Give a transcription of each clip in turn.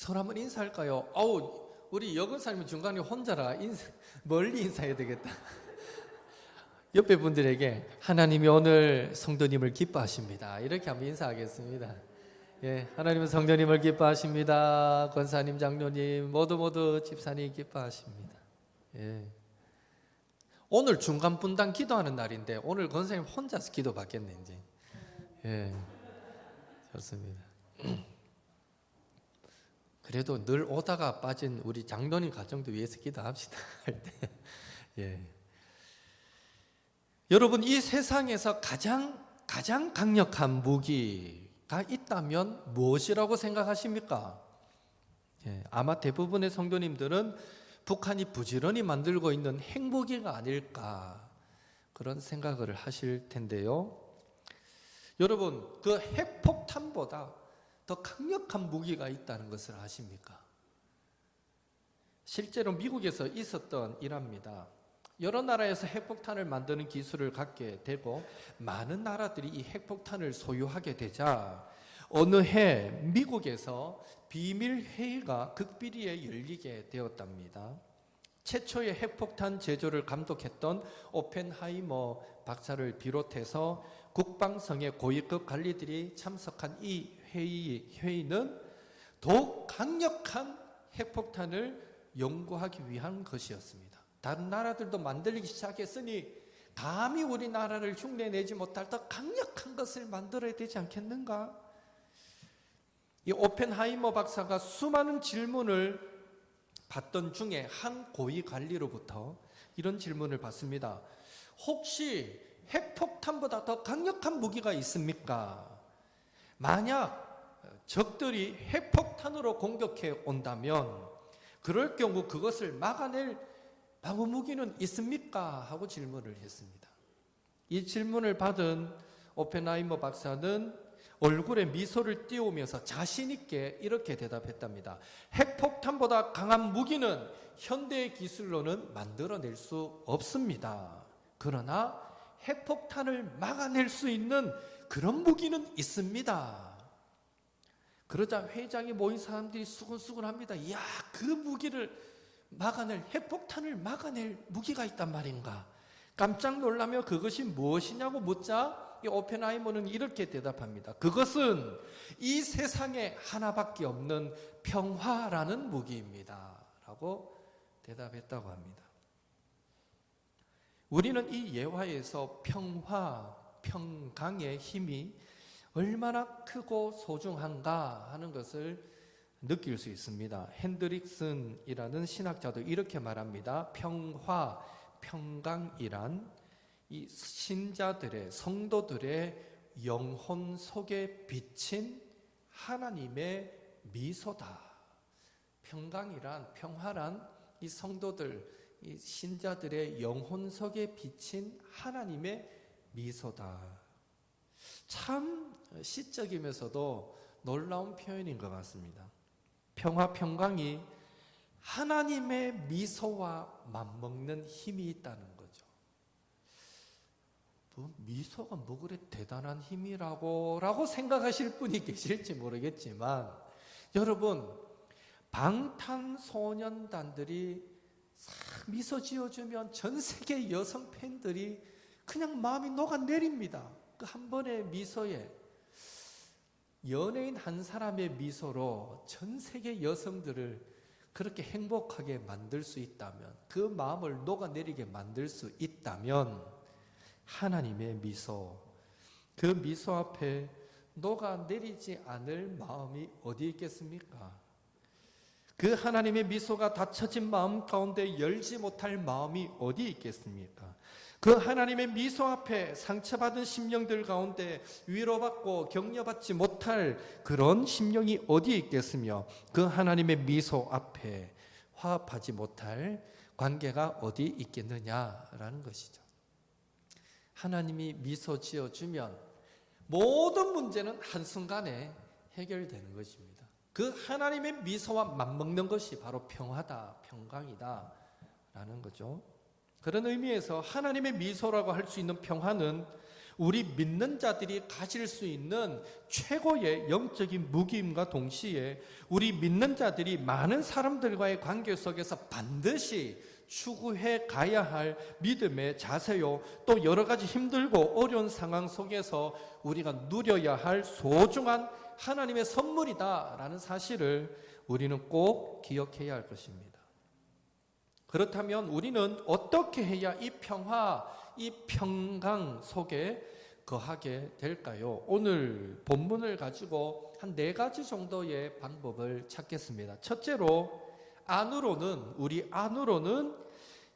서로 한번 인사할까요? 아우, 우리 여근사님은 중간에 혼자라 멀리 인사해야 되겠다. 옆에 분들에게 하나님이 오늘 성도님을 기뻐하십니다. 이렇게 한번 인사하겠습니다. 예, 하나님은 성도님을 기뻐하십니다. 권사님, 장로님, 모두 집사님 기뻐하십니다. 예. 오늘 중간 분당 기도하는 날인데 오늘 권사님 혼자서 기도 받겠네 이제. 예, 좋습니다. 그래도 늘 오다가 빠진 우리 장로님 가정도 위해서 기도합시다. 할 때. 예. 여러분, 이 세상에서 가장 강력한 무기가 있다면 무엇이라고 생각하십니까? 예, 아마 대부분의 성도님들은 북한이 부지런히 만들고 있는 핵무기가 아닐까 그런 생각을 하실 텐데요. 여러분, 그 핵폭탄보다 더 강력한 무기가 있다는 것을 아십니까? 실제로 미국에서 있었던 일합니다. 여러 나라에서 핵폭탄을 만드는 기술을 갖게 되고 많은 나라들이 이 핵폭탄을 소유하게 되자 어느 해 미국에서 비밀 회의가 극비리에 열리게 되었답니다. 최초의 핵폭탄 제조를 감독했던 오펜하이머 박사를 비롯해서 국방성의 고위급 관리들이 참석한 이 회의는 더욱 강력한 핵폭탄을 연구하기 위한 것이었습니다. 다른 나라들도 만들기 시작했으니 감히 우리나라를 흉내내지 못할 더 강력한 것을 만들어야 되지 않겠는가? 이 오펜하이머 박사가 수많은 질문을 받던 중에 한 고위 관리로부터 이런 질문을 받습니다. 혹시 핵폭탄보다 더 강력한 무기가 있습니까? 만약 적들이 핵폭탄으로 공격해 온다면 그럴 경우 그것을 막아낼 방어 무기는 있습니까? 하고 질문을 했습니다. 이 질문을 받은 오펜하이머 박사는 얼굴에 미소를 띄우면서 자신 있게 이렇게 대답했답니다. 핵폭탄보다 강한 무기는 현대의 기술로는 만들어낼 수 없습니다. 그러나 핵폭탄을 막아낼 수 있는 그런 무기는 있습니다. 그러자 회의장에 모인 사람들이 수근수근합니다. 이야, 그 무기를 막아낼, 핵폭탄을 막아낼 무기가 있단 말인가? 깜짝 놀라며 그것이 무엇이냐고 묻자 이 오펜하이머는 이렇게 대답합니다. 그것은 이 세상에 하나밖에 없는 평화라는 무기입니다. 라고 대답했다고 합니다. 우리는 이 예화에서 평화, 평강의 힘이 얼마나 크고 소중한가 하는 것을 느낄 수 있습니다. 핸드릭슨이라는 신학자도 이렇게 말합니다. 평화, 평강이란 이 신자들의, 성도들의 영혼 속에 비친 하나님의 미소다. 평화란 이 성도들, 이 신자들의 영혼 속에 비친 하나님의 미소다. 참 시적이면서도 놀라운 표현인 것 같습니다. 평화, 평강이 하나님의 미소와 맞먹는 힘이 있다는 거죠. 미소가 뭐 그래 대단한 힘이라고 생각하실 분이 계실지 모르겠지만 여러분, 방탄소년단들이 싹 미소 지어주면 전 세계 여성 팬들이 그냥 마음이 녹아내립니다. 그 한 번의 미소에, 연예인 한 사람의 미소로 전 세계 여성들을 그렇게 행복하게 만들 수 있다면, 그 마음을 녹아내리게 만들 수 있다면 하나님의 미소, 그 미소 앞에 녹아내리지 않을 마음이 어디 있겠습니까? 그 하나님의 미소가 닫혀진 마음 가운데 열지 못할 마음이 어디 있겠습니까? 그 하나님의 미소 앞에 상처받은 심령들 가운데 위로받고 격려받지 못할 그런 심령이 어디 있겠으며, 그 하나님의 미소 앞에 화합하지 못할 관계가 어디 있겠느냐라는 것이죠. 하나님이 미소 지어주면 모든 문제는 한순간에 해결되는 것입니다. 그 하나님의 미소와 맞먹는 것이 바로 평화다, 평강이다 라는 거죠. 그런 의미에서 하나님의 미소라고 할 수 있는 평화는 우리 믿는 자들이 가질 수 있는 최고의 영적인 무기임과 동시에 우리 믿는 자들이 많은 사람들과의 관계 속에서 반드시 추구해 가야 할 믿음의 자세요, 또 여러 가지 힘들고 어려운 상황 속에서 우리가 누려야 할 소중한 하나님의 선물이다라는 사실을 우리는 꼭 기억해야 할 것입니다. 그렇다면 우리는 어떻게 해야 이 평화, 이 평강 속에 거하게 될까요? 오늘 본문을 가지고 한 4가지 정도의 방법을 찾겠습니다. 첫째로, 우리 안으로는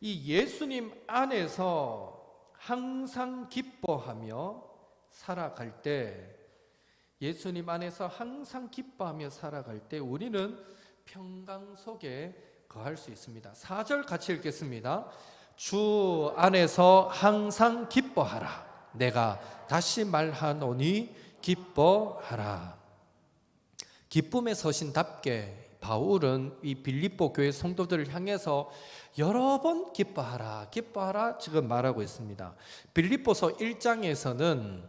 이 예수님 안에서 항상 기뻐하며 살아갈 때, 예수님 안에서 항상 기뻐하며 살아갈 때 우리는 평강 속에 거할 수 있습니다. 4절 같이 읽겠습니다. 주 안에서 항상 기뻐하라. 내가 다시 말하노니 기뻐하라. 기쁨의 서신답게 바울은 이 빌립보 교회 성도들을 향해서 여러 번 기뻐하라, 기뻐하라 지금 말하고 있습니다. 빌립보서 1장에서는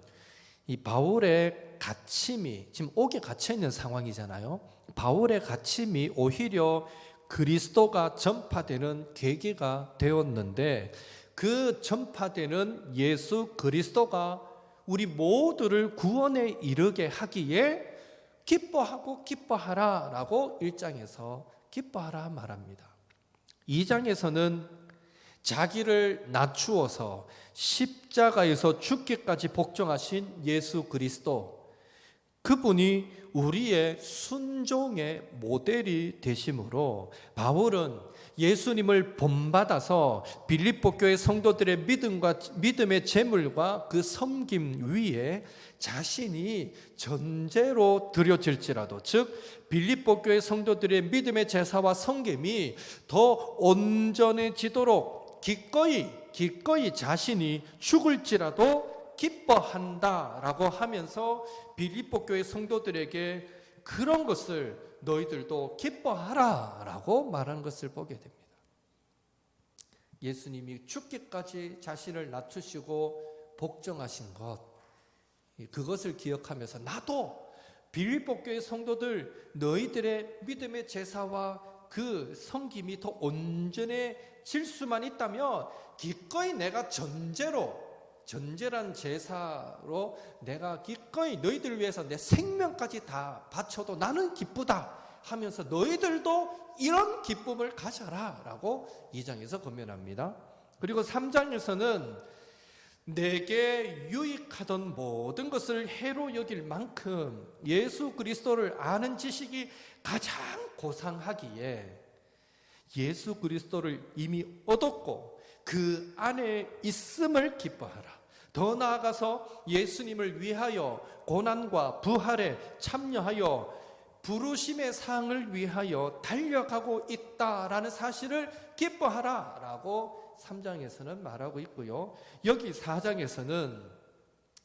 이 바울의 갇힘이 지금 옥에 갇혀 있는 상황이잖아요. 바울의 갇힘이 오히려 그리스도가 전파되는 계기가 되었는데, 그 전파되는 예수 그리스도가 우리 모두를 구원에 이르게 하기에 기뻐하고 기뻐하라 라고 1장에서 기뻐하라 말합니다. 2장에서는 자기를 낮추어서 십자가에서 죽기까지 복종하신 예수 그리스도, 그분이 우리의 순종의 모델이 되심으로 바울은 예수님을 본받아서 빌립보 교회 성도들의 믿음의 재물과 그 섬김 위에 자신이 전제로 드려질지라도, 즉 빌립보 교회 성도들의 믿음의 제사와 섬김이 더 온전해지도록 기꺼이 자신이 죽을지라도 기뻐한다라고 하면서 빌립보 교회 성도들에게 그런 것을 너희들도 기뻐하라 라고 말하는 것을 보게 됩니다. 예수님이 죽기까지 자신을 낮추시고 복종하신 것, 그것을 기억하면서 나도 빌립보 교회 성도들 너희들의 믿음의 제사와 그 섬김이 더 온전해질 수만 있다면 기꺼이 내가 전제란 제사로 내가 기꺼이 너희들을 위해서 내 생명까지 다 바쳐도 나는 기쁘다 하면서 너희들도 이런 기쁨을 가져라 라고 2장에서 권면합니다. 그리고 3장에서는 내게 유익하던 모든 것을 해로 여길 만큼 예수 그리스도를 아는 지식이 가장 고상하기에 예수 그리스도를 이미 얻었고 그 안에 있음을 기뻐하라. 더 나아가서 예수님을 위하여 고난과 부활에 참여하여 부르심의 상을 위하여 달려가고 있다라는 사실을 기뻐하라 라고 3장에서는 말하고 있고요. 여기 4장에서는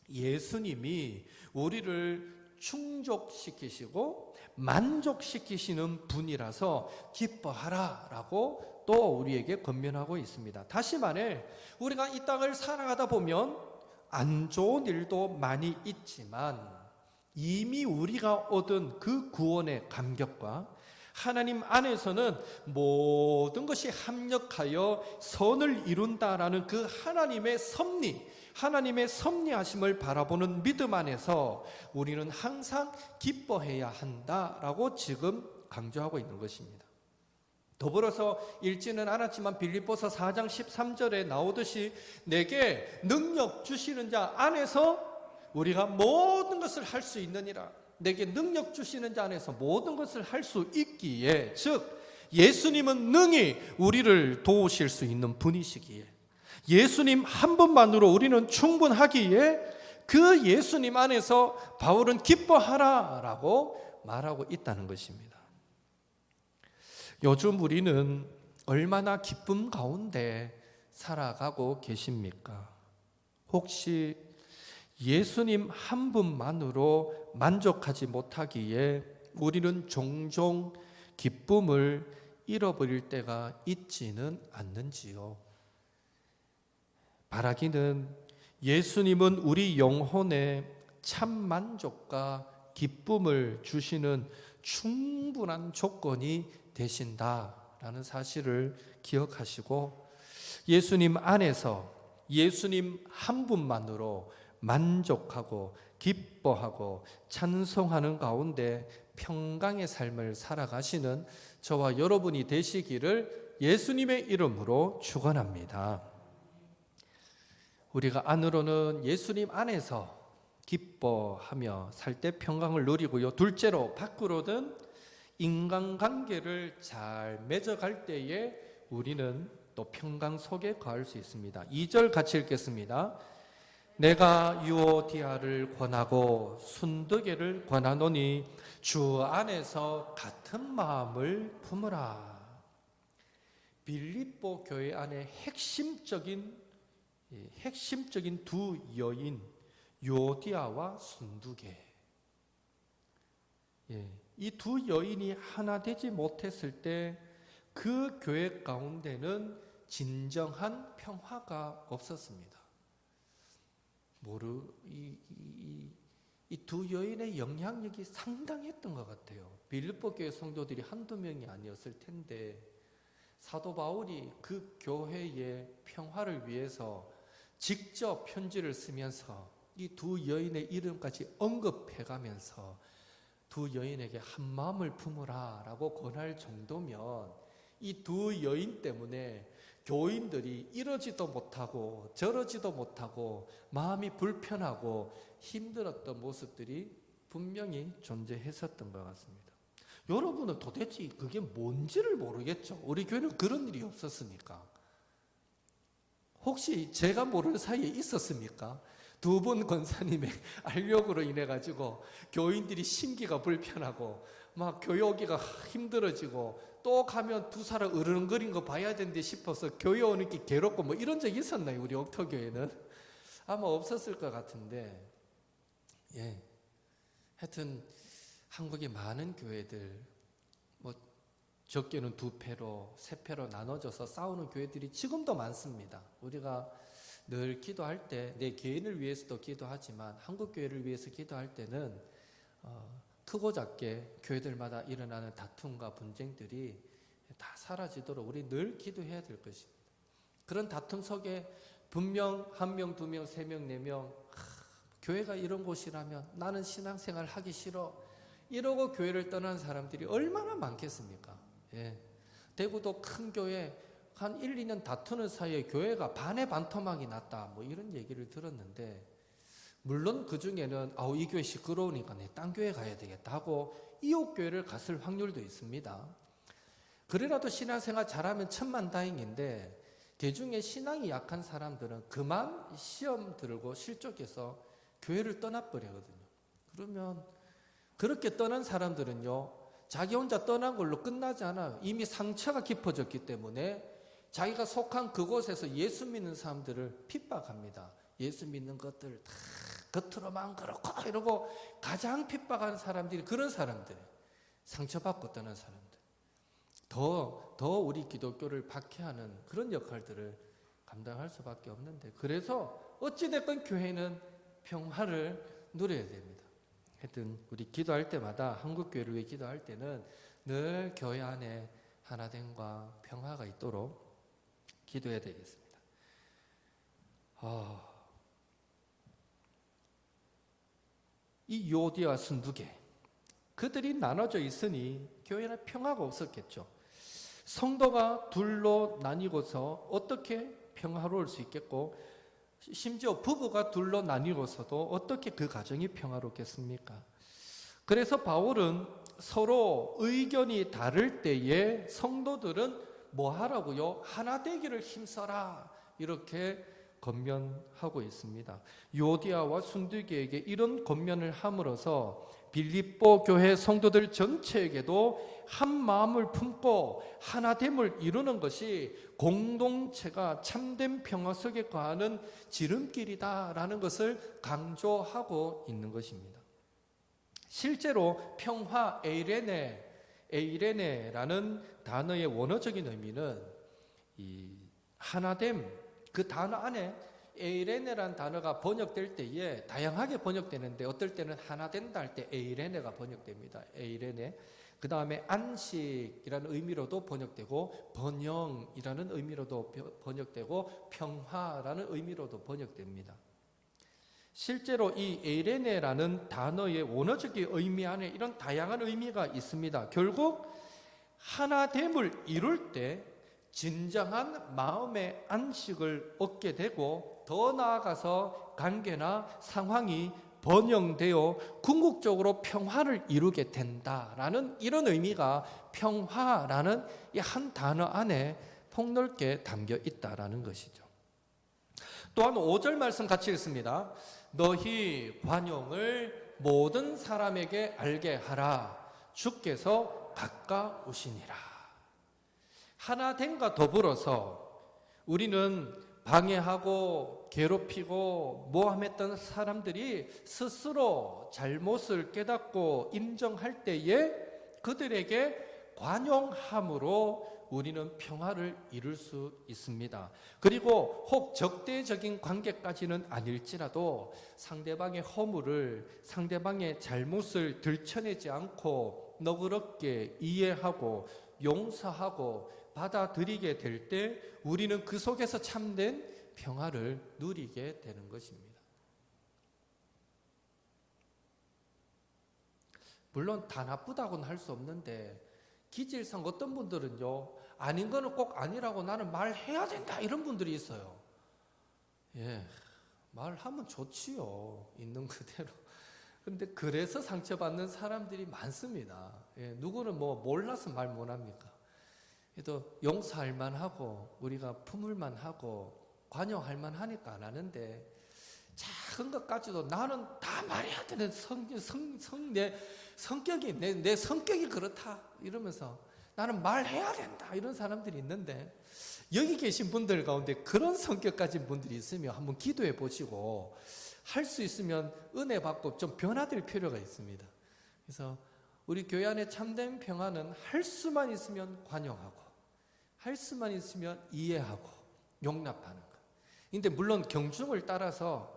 예수님이 우리를 충족시키시고 만족시키시는 분이라서 기뻐하라 라고 또 우리에게 권면하고 있습니다. 다시 말해 우리가 이 땅을 살아가다 보면 안 좋은 일도 많이 있지만 이미 우리가 얻은 그 구원의 감격과 하나님 안에서는 모든 것이 합력하여 선을 이룬다라는 그 하나님의 섭리, 하나님의 섭리하심을 바라보는 믿음 안에서 우리는 항상 기뻐해야 한다라고 지금 강조하고 있는 것입니다. 더불어서 읽지는 않았지만 빌립보서 4장 13절에 나오듯이 내게 능력 주시는 자 안에서 우리가 모든 것을 할 수 있느니라. 내게 능력 주시는 자 안에서 모든 것을 할 수 있기에, 즉 예수님은 능히 우리를 도우실 수 있는 분이시기에, 예수님 한 분만으로 우리는 충분하기에 그 예수님 안에서 바울은 기뻐하라 라고 말하고 있다는 것입니다. 요즘 우리는 얼마나 기쁨 가운데 살아가고 계십니까? 혹시 예수님 한 분만으로 만족하지 못하기에 우리는 종종 기쁨을 잃어버릴 때가 있지는 않는지요? 바라기는 예수님은 우리 영혼에 참 만족과 기쁨을 주시는 충분한 조건이 되신다라는 사실을 기억하시고, 예수님 안에서 예수님 한 분만으로 만족하고 기뻐하고 찬송하는 가운데 평강의 삶을 살아가시는 저와 여러분이 되시기를 예수님의 이름으로 축원합니다. 우리가 안으로는 예수님 안에서 기뻐하며 살 때 평강을 누리고요. 둘째로 밖으로는 인간관계를 잘 맺어갈 때에 우리는 또 평강 속에 거할 수 있습니다. 2절 같이 읽겠습니다. 내가 유오디아를 권하고 순두개를 권하노니 주 안에서 같은 마음을 품으라. 빌립보 교회 안에 핵심적인 두 여인, 유오디아와 순두개. 이 두 여인이 하나 되지 못했을 때 그 교회 가운데는 진정한 평화가 없었습니다. 이 두 여인의 영향력이 상당했던 것 같아요. 빌립보 교회 성도들이 한두 명이 아니었을 텐데 사도 바울이 그 교회의 평화를 위해서 직접 편지를 쓰면서 이 두 여인의 이름까지 언급해가면서 두 여인에게 한 마음을 품으라 라고 권할 정도면 이 두 여인 때문에 교인들이 이러지도 못하고 저러지도 못하고 마음이 불편하고 힘들었던 모습들이 분명히 존재했었던 것 같습니다. 여러분은 도대체 그게 뭔지를 모르겠죠. 우리 교회는 그런 일이 없었으니까. 혹시 제가 모르는 사이에 있었습니까? 두 분 권사님의 알력으로 인해 가지고 교인들이 심기가 불편하고 막 교회 오기가 힘들어지고 또 가면 두 사람 으르렁거린 거 봐야 되는데 싶어서 교회 오는 게 괴롭고 뭐 이런 적이 있었나요? 우리 옥토교회는 아마 없었을 것 같은데, 하여튼 한국의 많은 교회들 뭐 적게는 두 패로 세 패로 나눠져서 싸우는 교회들이 지금도 많습니다. 우리가 늘 기도할 때 내 개인을 위해서도 기도하지만 한국 교회를 위해서 기도할 때는 크고 작게 교회들마다 일어나는 다툼과 분쟁들이 다 사라지도록 우리 늘 기도해야 될 것입니다. 그런 다툼 속에 분명 한 명, 두 명, 세 명, 네 명, 교회가 이런 곳이라면 나는 신앙생활 하기 싫어 이러고 교회를 떠난 사람들이 얼마나 많겠습니까? 대구도 큰 교회 한 1, 2년 다투는 사이에 교회가 반의 반토막이 났다 뭐 이런 얘기를 들었는데, 물론 그 중에는 이 교회 시끄러우니까 내 딴 교회 가야 되겠다 하고 이웃 교회를 갔을 확률도 있습니다. 그래라도 신앙생활 잘하면 천만다행인데 대중에 신앙이 약한 사람들은 그만 시험 들고 실족해서 교회를 떠나버리거든요. 그러면 그렇게 떠난 사람들은요, 자기 혼자 떠난 걸로 끝나지 않아요. 이미 상처가 깊어졌기 때문에 자기가 속한 그곳에서 예수 믿는 사람들을 핍박합니다. 예수 믿는 것들 다 겉으로만 그렇고 이러고 가장 핍박하는 사람들이 그런 사람들, 상처받고 떠난 사람들, 더 우리 기독교를 박해하는 그런 역할들을 감당할 수밖에 없는데, 그래서 어찌됐건 교회는 평화를 누려야 됩니다. 하여튼 우리 기도할 때마다 한국교회를 위해 기도할 때는 늘 교회 안에 하나됨과 평화가 있도록 기도해야 되겠습니다. 이 유오디아와 순두개, 그들이 나눠져 있으니 교회는 평화가 없었겠죠. 성도가 둘로 나뉘고서 어떻게 평화로울 수 있겠고, 심지어 부부가 둘로 나뉘고서도 어떻게 그 가정이 평화롭겠습니까? 그래서 바울은 서로 의견이 다를 때에 성도들은 뭐 하라고요? 하나 되기를 힘써라 이렇게 권면하고 있습니다. 유오디아와 순두개에게 이런 권면을 함으로써 빌립보 교회 성도들 전체에게도 한 마음을 품고 하나됨을 이루는 것이 공동체가 참된 평화 속에 거하는 지름길이다라는 것을 강조하고 있는 것입니다. 실제로 평화 에이레네라는 단어의 원어적인 의미는 이 하나됨, 그 단어 안에 에이레네라는 단어가 번역될 때에 다양하게 번역되는데 어떨 때는 하나 된다 할 때 에이레네가 번역됩니다. 에이레네. 그 다음에 안식이라는 의미로도 번역되고 번영이라는 의미로도 번역되고 평화라는 의미로도 번역됩니다. 실제로 이 에이레네라는 단어의 원어적인 의미 안에 이런 다양한 의미가 있습니다. 결국 하나됨을 이룰 때 진정한 마음의 안식을 얻게 되고 더 나아가서 관계나 상황이 번영되어 궁극적으로 평화를 이루게 된다라는 이런 의미가 평화라는 이 한 단어 안에 폭넓게 담겨 있다라는 것이죠. 또한 5절 말씀 같이 읽습니다. 너희 관용을 모든 사람에게 알게 하라. 주께서 가까우시니라. 하나됨과 더불어서 우리는 방해하고 괴롭히고 모함했던 사람들이 스스로 잘못을 깨닫고 인정할 때에 그들에게 관용함으로 우리는 평화를 이룰 수 있습니다. 그리고 혹 적대적인 관계까지는 아닐지라도 상대방의 허물을, 상대방의 잘못을 들춰내지 않고 너그럽게 이해하고 용서하고 받아들이게 될 때 우리는 그 속에서 참된 평화를 누리게 되는 것입니다. 물론 다 나쁘다고는 할 수 없는데 기질상 어떤 분들은요, 아닌 거는 꼭 아니라고 나는 말해야 된다 이런 분들이 있어요. 예, 말하면 좋지요, 있는 그대로. 근데 그래서 상처받는 사람들이 많습니다. 예, 누구는 뭐 몰라서 말 못합니까? 그래도 용서할 만하고 우리가 품을 만하고 관용할 만하니까 안 하는데 작은 것까지도 나는 다 말해야 되는 내 성격이 내 성격이 그렇다 이러면서 나는 말해야 된다 이런 사람들이 있는데 여기 계신 분들 가운데 그런 성격 가진 분들이 있으면 한번 기도해 보시고 할 수 있으면 은혜 받고 좀 변화될 필요가 있습니다. 그래서 우리 교회 안에 참된 평화는 할 수만 있으면 관용하고 할 수만 있으면 이해하고 용납하는 것. 근데 물론 경중을 따라서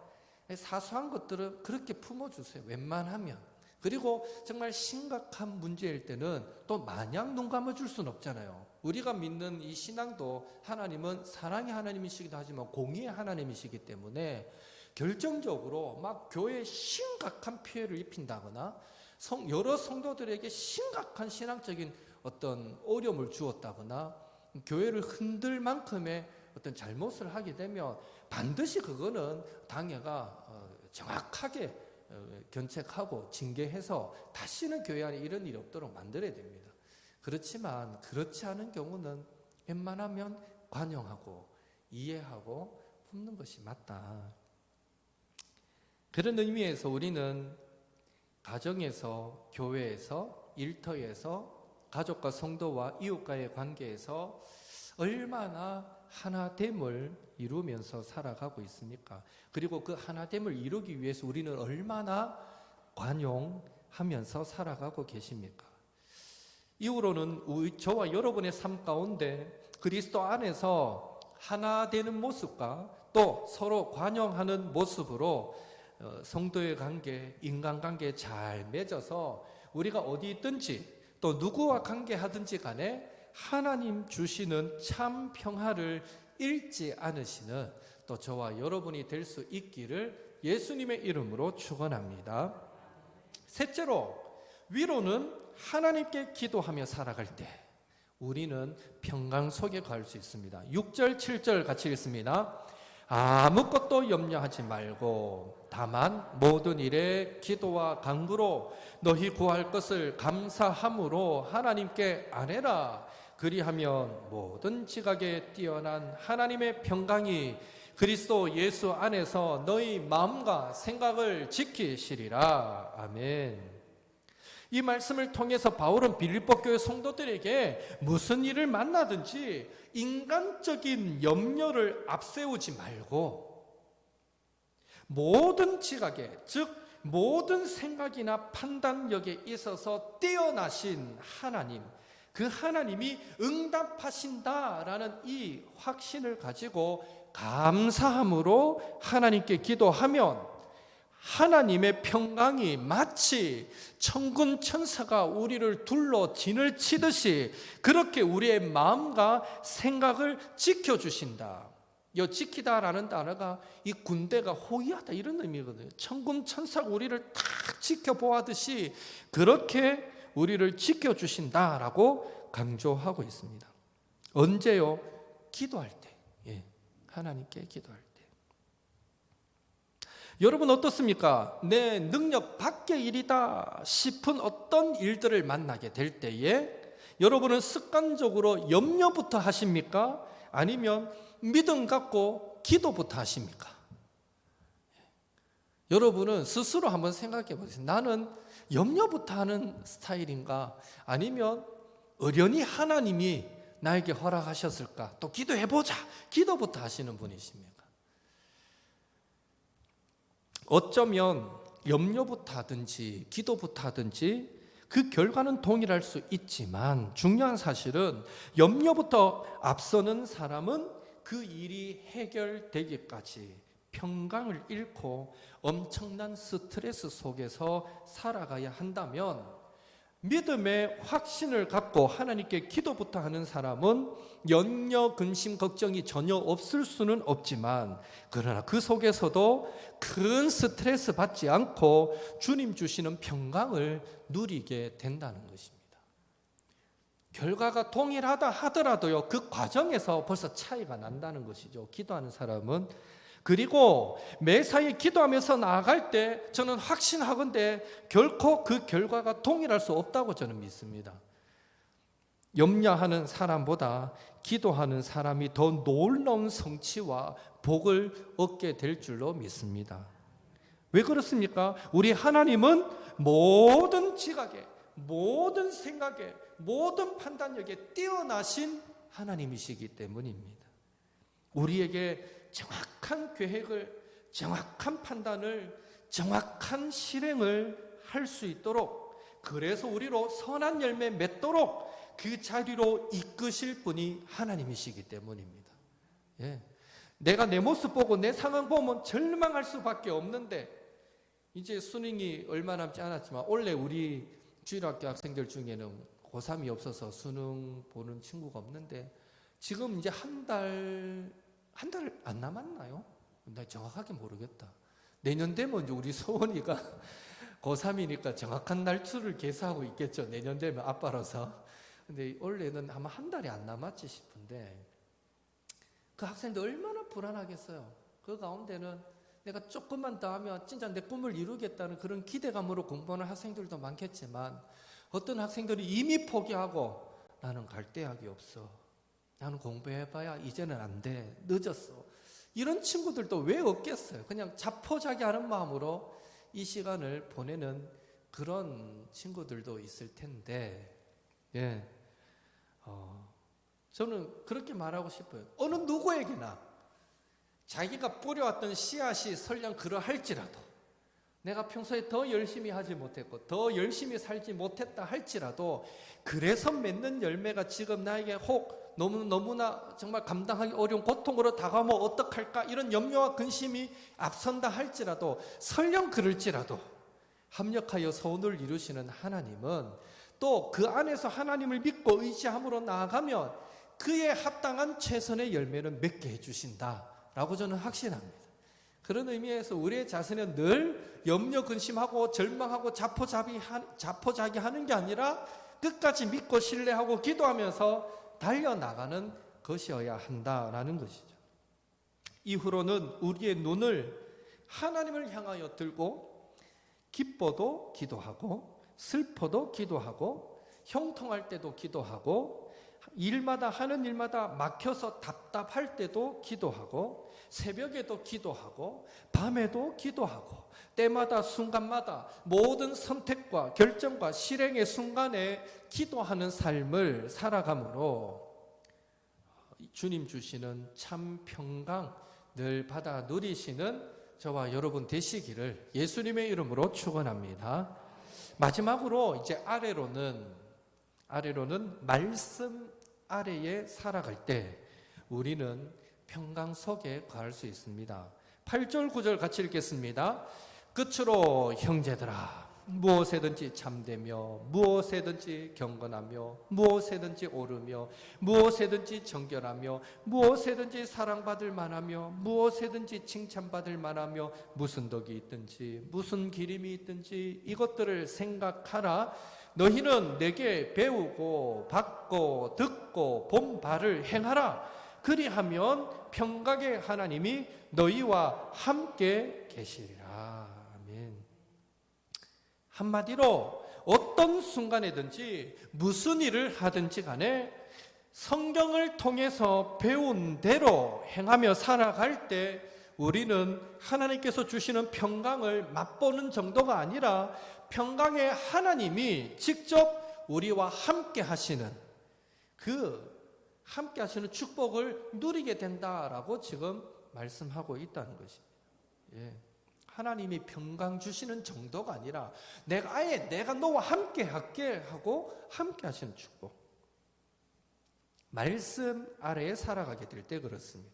사소한 것들은 그렇게 품어주세요. 웬만하면. 그리고 정말 심각한 문제일 때는 또 마냥 눈 감아줄 수는 없잖아요. 우리가 믿는 이 신앙도 하나님은 사랑의 하나님이시기도 하지만 공의의 하나님이시기 때문에 결정적으로 막 교회에 심각한 피해를 입힌다거나 여러 성도들에게 심각한 신앙적인 어떤 어려움을 주었다거나 교회를 흔들 만큼의 어떤 잘못을 하게 되면 반드시 그거는 당회가 정확하게 견책하고 징계해서 다시는 교회 안에 이런 일이 없도록 만들어야 됩니다. 그렇지만 그렇지 않은 경우는 웬만하면 관용하고 이해하고 품는 것이 맞다. 그런 의미에서 우리는 가정에서, 교회에서, 일터에서, 가족과 성도와 이웃과의 관계에서 얼마나 하나됨을 이루면서 살아가고 있습니까? 그리고 그 하나됨을 이루기 위해서 우리는 얼마나 관용하면서 살아가고 계십니까? 이후로는 저와 여러분의 삶 가운데 그리스도 안에서 하나 되는 모습과 또 서로 관용하는 모습으로 성도의 관계, 인간관계에 잘 맺어서 우리가 어디 있든지 또 누구와 관계하든지 간에 하나님 주시는 참 평화를 잃지 않으시는 또 저와 여러분이 될 수 있기를 예수님의 이름으로 축원합니다. 셋째로, 위로는 하나님께 기도하며 살아갈 때 우리는 평강 속에 갈 수 있습니다. 6절, 7절 같이 읽습니다. 아무것도 염려하지 말고 다만 모든 일에 기도와 간구로 너희 구할 것을 감사함으로 하나님께 아뢰라. 그리하면 모든 지각에 뛰어난 하나님의 평강이 그리스도 예수 안에서 너희 마음과 생각을 지키시리라. 아멘. 이 말씀을 통해서 바울은 빌립보 교회 성도들에게 무슨 일을 만나든지 인간적인 염려를 앞세우지 말고 모든 지각에, 즉 모든 생각이나 판단력에 있어서 뛰어나신 하나님, 그 하나님이 응답하신다라는 이 확신을 가지고 감사함으로 하나님께 기도하면 하나님의 평강이 마치 천군 천사가 우리를 둘러 진을 치듯이 그렇게 우리의 마음과 생각을 지켜주신다. 이 지키다라는 단어가 이 군대가 호위하다 이런 의미거든요. 천군 천사가 우리를 딱 지켜보았듯이 그렇게 우리를 지켜주신다라고 강조하고 있습니다. 언제요? 기도할 때. 하나님께 기도할 때. 여러분 어떻습니까? 내 능력 밖의 일이다 싶은 어떤 일들을 만나게 될 때에 여러분은 습관적으로 염려부터 하십니까? 아니면 믿음 갖고 기도부터 하십니까? 여러분은 스스로 한번 생각해 보세요. 나는 염려부터 하는 스타일인가? 아니면 어련히 하나님이 나에게 허락하셨을까? 또 기도해보자. 기도부터 하시는 분이십니까? 어쩌면 염려부터 하든지 기도부터 하든지 그 결과는 동일할 수 있지만 중요한 사실은 염려부터 앞서는 사람은 그 일이 해결되기까지 평강을 잃고 엄청난 스트레스 속에서 살아가야 한다면 믿음의 확신을 갖고 하나님께 기도부터 하는 사람은 염려, 근심, 걱정이 전혀 없을 수는 없지만 그러나 그 속에서도 큰 스트레스 받지 않고 주님 주시는 평강을 누리게 된다는 것입니다. 결과가 동일하다 하더라도요, 그 과정에서 벌써 차이가 난다는 것이죠. 기도하는 사람은. 그리고 매사에 기도하면서 나아갈 때 저는 확신하건대 결코 그 결과가 동일할 수 없다고 저는 믿습니다. 염려하는 사람보다 기도하는 사람이 더 놀라운 성취와 복을 얻게 될 줄로 믿습니다. 왜 그렇습니까? 우리 하나님은 모든 지각에, 모든 생각에, 모든 판단력에 뛰어나신 하나님이시기 때문입니다. 우리에게 정확한 계획을, 정확한 판단을, 정확한 실행을 할 수 있도록, 그래서 우리로 선한 열매 맺도록 그 자리로 이끄실 분이 하나님이시기 때문입니다. 내가 내 모습 보고 내 상황 보면 절망할 수밖에 없는데, 이제 수능이 얼마 남지 않았지만 원래 우리 주일학교 학생들 중에는 고3이 없어서 수능 보는 친구가 없는데 지금 이제 한 달 안 남았나요? 나 정확하게 모르겠다. 내년 되면 이제 우리 소원이가 고3이니까 정확한 날짜를 계산하고 있겠죠. 내년 되면 아빠라서. 근데 원래는 아마 한 달이 안 남았지 싶은데 그 학생들 얼마나 불안하겠어요. 그 가운데는 내가 조금만 더 하면 진짜 내 꿈을 이루겠다는 그런 기대감으로 공부하는 학생들도 많겠지만 어떤 학생들이 이미 포기하고 나는 갈 대학이 없어. 나는 공부해봐야 이제는 안 돼. 늦었어. 이런 친구들도 왜 없겠어요? 그냥 자포자기하는 마음으로 이 시간을 보내는 그런 친구들도 있을 텐데, 저는 그렇게 말하고 싶어요. 어느 누구에게나 자기가 뿌려왔던 씨앗이 설령 그러할지라도 내가 평소에 더 열심히 하지 못했고 더 열심히 살지 못했다 할지라도 그래서 맺는 열매가 지금 나에게 혹 너무나 정말 감당하기 어려운 고통으로 다가오면 어떡할까 이런 염려와 근심이 앞선다 할지라도 설령 그럴지라도 합력하여 소원을 이루시는 하나님은 또 그 안에서 하나님을 믿고 의지함으로 나아가면 그에 합당한 최선의 열매는 맺게 해주신다라고 저는 확신합니다. 그런 의미에서 우리의 자신은 늘 염려 근심하고 절망하고 자포자기하는 게 아니라 끝까지 믿고 신뢰하고 기도하면서 달려나가는 것이어야 한다라는 것이죠. 이후로는 우리의 눈을 하나님을 향하여 들고 기뻐도 기도하고 슬퍼도 기도하고 형통할 때도 기도하고 일마다 하는 일마다 막혀서 답답할 때도 기도하고 새벽에도 기도하고 밤에도 기도하고 때마다 순간마다 모든 선택과 결정과 실행의 순간에 기도하는 삶을 살아가므로 주님 주시는 참 평강 늘 받아 누리시는 저와 여러분 되시기를 예수님의 이름으로 축원합니다. 마지막으로 이제 아래로는 말씀 아래에 살아갈 때 우리는 평강 속에 거할 수 있습니다. 8절 9절 같이 읽겠습니다. 끝으로 형제들아 무엇에든지 참되며 무엇에든지 경건하며 무엇에든지 오르며 무엇에든지 정결하며 무엇에든지 사랑받을 만하며 무엇에든지 칭찬받을 만하며 무슨 덕이 있든지 무슨 기림이 있든지 이것들을 생각하라. 너희는 내게 배우고 받고 듣고 본 바를 행하라. 그리하면 평강의 하나님이 너희와 함께 계시리라. 아멘. 한마디로 어떤 순간에든지 무슨 일을 하든지 간에 성경을 통해서 배운 대로 행하며 살아갈 때 우리는 하나님께서 주시는 평강을 맛보는 정도가 아니라 평강의 하나님이 직접 우리와 함께 하시는 함께 하시는 축복을 누리게 된다라고 지금 말씀하고 있다는 것입니다. 예. 하나님이 평강 주시는 정도가 아니라 내가 너와 함께 할게 하고 함께 하시는 축복. 말씀 아래에 살아가게 될 때 그렇습니다.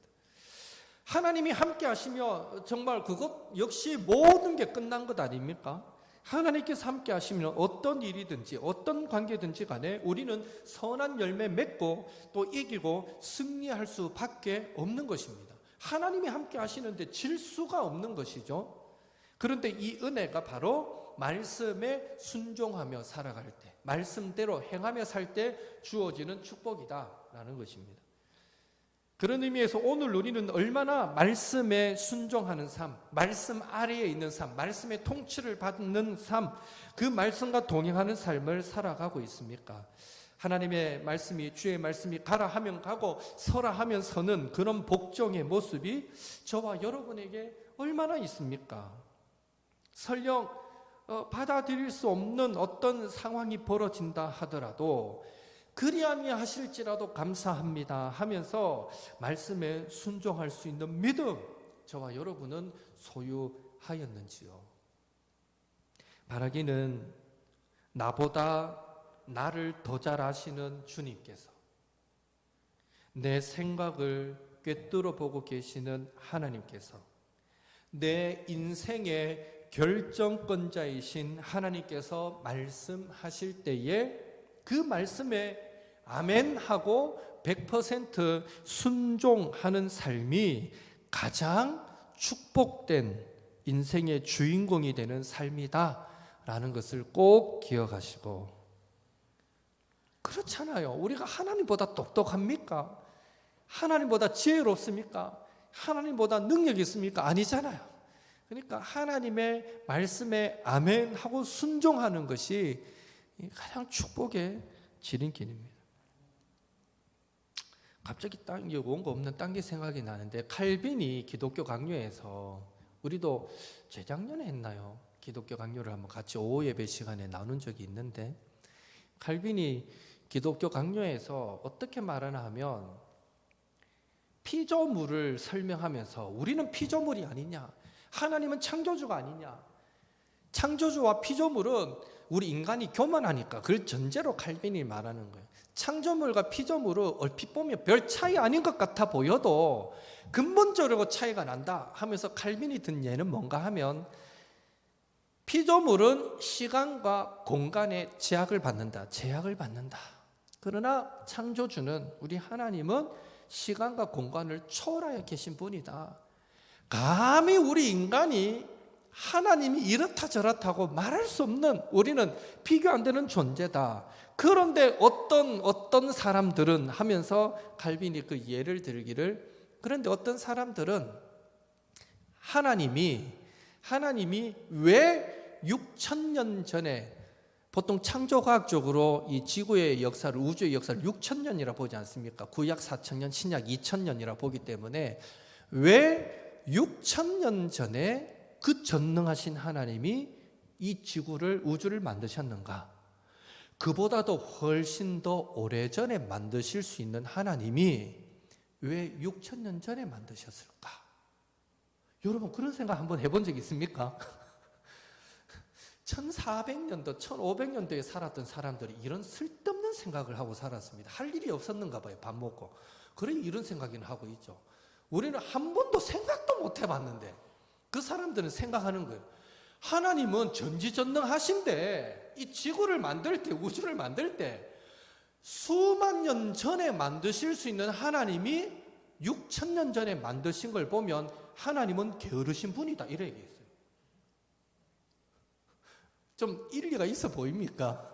하나님이 함께 하시며 정말 그것 역시 모든 게 끝난 것 아닙니까? 하나님께서 함께 하시면 어떤 일이든지 어떤 관계든지 간에 우리는 선한 열매 맺고 또 이기고 승리할 수밖에 없는 것입니다. 하나님이 함께 하시는데 질 수가 없는 것이죠. 그런데 이 은혜가 바로 말씀에 순종하며 살아갈 때, 말씀대로 행하며 살 때 주어지는 축복이다라는 것입니다. 그런 의미에서 오늘 우리는 얼마나 말씀에 순종하는 삶, 말씀 아래에 있는 삶, 말씀의 통치를 받는 삶, 그 말씀과 동행하는 삶을 살아가고 있습니까? 하나님의 말씀이, 주의 말씀이 가라 하면 가고 서라 하면 서는 그런 복종의 모습이 저와 여러분에게 얼마나 있습니까? 설령 받아들일 수 없는 어떤 상황이 벌어진다 하더라도 그리 아니하실지라도 감사합니다 하면서 말씀에 순종할 수 있는 믿음 저와 여러분은 소유하였는지요? 바라기는 나보다 나를 더 잘 아시는 주님께서 내 생각을 꿰뚫어 보고 계시는 하나님께서 내 인생의 결정권자이신 하나님께서 말씀하실 때에 그 말씀에 아멘하고 100% 순종하는 삶이 가장 축복된 인생의 주인공이 되는 삶이다라는 것을 꼭 기억하시고, 그렇잖아요. 우리가 하나님보다 똑똑합니까? 하나님보다 지혜롭습니까? 하나님보다 능력이 있습니까? 아니잖아요. 그러니까 하나님의 말씀에 아멘하고 순종하는 것이 가장 축복의 지름길입니다. 갑자기 원고 없는 딴 게 생각이 나는데, 칼빈이 기독교 강요에서, 우리도 재작년에 했나요? 기독교 강요를 한번 같이 오후 예배 시간에 나눈 적이 있는데, 칼빈이 기독교 강요에서 어떻게 말하나 하면 피조물을 설명하면서 우리는 피조물이 아니냐, 하나님은 창조주가 아니냐, 창조주와 피조물은 우리 인간이 교만하니까 그걸 전제로 칼빈이 말하는 거예요. 창조물과 피조물은 얼핏 보면 별 차이 아닌 것 같아 보여도 근본적으로 차이가 난다 하면서 칼빈이 든 예는 뭔가 하면, 피조물은 시간과 공간에 제약을 받는다. 그러나 창조주는, 우리 하나님은 시간과 공간을 초월하여 계신 분이다. 감히 우리 인간이 하나님이 이렇다 저렇다고 말할 수 없는, 우리는 비교 안 되는 존재다. 그런데 어떤 사람들은 하면서 칼빈이 그 예를 들기를, 그런데 어떤 사람들은 하나님이 왜 6,000년 전에, 보통 창조과학적으로 이 지구의 역사를, 우주의 역사를 6,000년이라 보지 않습니까? 구약 4,000년, 신약 2,000년이라 보기 때문에 왜 6,000년 전에 그 전능하신 하나님이 이 지구를, 우주를 만드셨는가? 그보다도 훨씬 더 오래전에 만드실 수 있는 하나님이 왜 6,000년 전에 만드셨을까? 여러분 그런 생각 한번 해본 적 있습니까? 1400년도, 1500년도에 살았던 사람들이 이런 쓸데없는 생각을 하고 살았습니다. 할 일이 없었는가 봐요. 밥 먹고. 그래 이런 생각이나 하고 있죠. 우리는 한 번도 생각도 못 해봤는데 그 사람들은 생각하는 거예요. 하나님은 전지전능하신데 이 지구를 만들 때, 우주를 만들 때 수만 년 전에 만드실 수 있는 하나님이 6,000년 전에 만드신 걸 보면 하나님은 게으르신 분이다, 이래 얘기했어요. 좀 일리가 있어 보입니까?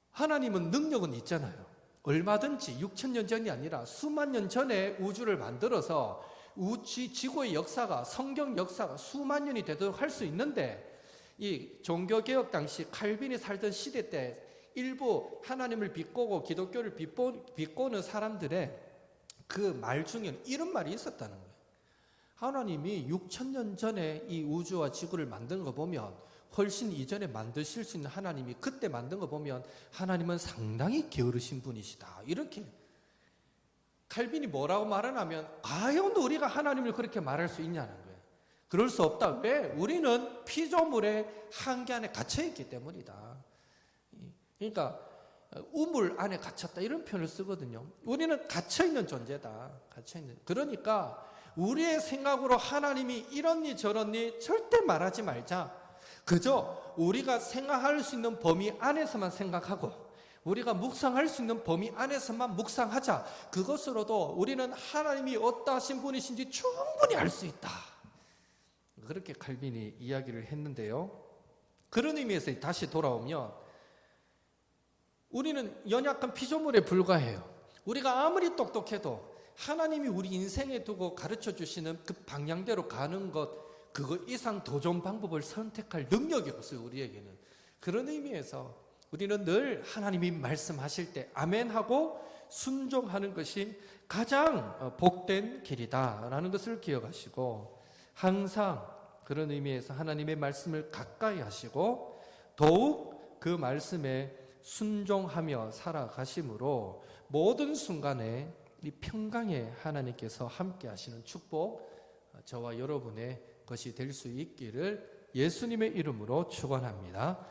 하나님은 능력은 있잖아요. 얼마든지 6,000년 전이 아니라 수만 년 전에 우주를 만들어서 지구의 역사가, 성경 역사가 수만 년이 되도록 할 수 있는데, 이 종교개혁 당시 칼빈이 살던 시대 때 일부 하나님을 비꼬고 기독교를 비꼬는 사람들의 그 말 중에는 이런 말이 있었다는 거예요. 하나님이 6,000년 전에 이 우주와 지구를 만든 거 보면, 훨씬 이전에 만드실 수 있는 하나님이 그때 만든 거 보면 하나님은 상당히 게으르신 분이시다, 이렇게 칼빈이 뭐라고 말하냐면, 과연 우리가 하나님을 그렇게 말할 수 있냐는 거예요. 그럴 수 없다. 왜? 우리는 피조물의 한계 안에 갇혀있기 때문이다. 그러니까 우물 안에 갇혔다, 이런 표현을 쓰거든요. 우리는 갇혀있는 존재다. 갇혀있는. 그러니까 우리의 생각으로 하나님이 이렇니 저렇니 절대 말하지 말자. 그저 우리가 생각할 수 있는 범위 안에서만 생각하고 우리가 묵상할 수 있는 범위 안에서만 묵상하자. 그것으로도 우리는 하나님이 어떠하신 분이신지 충분히 알 수 있다. 그렇게 칼빈이 이야기를 했는데요. 그런 의미에서 다시 돌아오면 우리는 연약한 피조물에 불과해요. 우리가 아무리 똑똑해도 하나님이 우리 인생에 두고 가르쳐 주시는 그 방향대로 가는 것, 그거 이상 더 좋은 방법을 선택할 능력이 없어요, 우리에게는. 그런 의미에서 우리는 늘 하나님이 말씀하실 때 아멘하고 순종하는 것이 가장 복된 길이다라는 것을 기억하시고, 항상 그런 의미에서 하나님의 말씀을 가까이 하시고 더욱 그 말씀에 순종하며 살아가심으로 모든 순간에 이 평강에 하나님께서 함께 하시는 축복, 저와 여러분의 것이 될 수 있기를 예수님의 이름으로 축원합니다.